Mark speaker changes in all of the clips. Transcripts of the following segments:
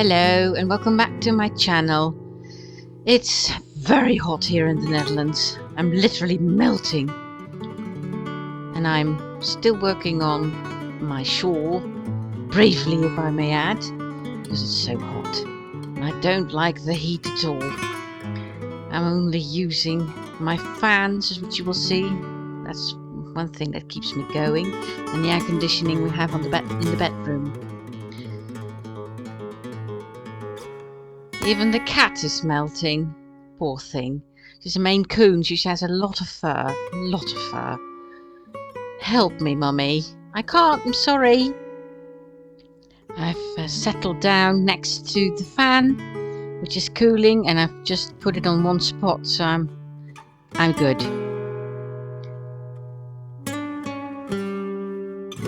Speaker 1: Hello and welcome back to my channel. It's very hot here in the Netherlands. I'm literally melting. And I'm still working on my shawl, bravely if I may add, because it's so hot. And I don't like the heat at all. I'm only using my fans, which you will see. That's one thing that keeps me going. And the air conditioning we have on in the bedroom. Even the cat is melting. Poor thing. She's a Maine Coon. She has a lot of fur. Help me, Mummy. I can't. I'm sorry. I've settled down next to the fan, which is cooling, and I've just put it on one spot, so I'm good.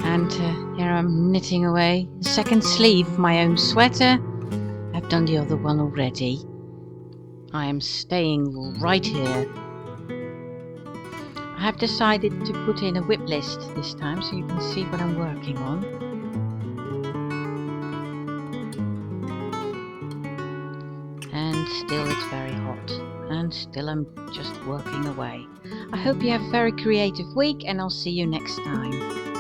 Speaker 1: And here I'm knitting away the second sleeve of my own sweater. I've done the other one already. I am staying right here. I have decided to put in a whip list this time so you can see what I'm working on. And still it's very hot. And still I'm just working away. I hope you have a very creative week and I'll see you next time.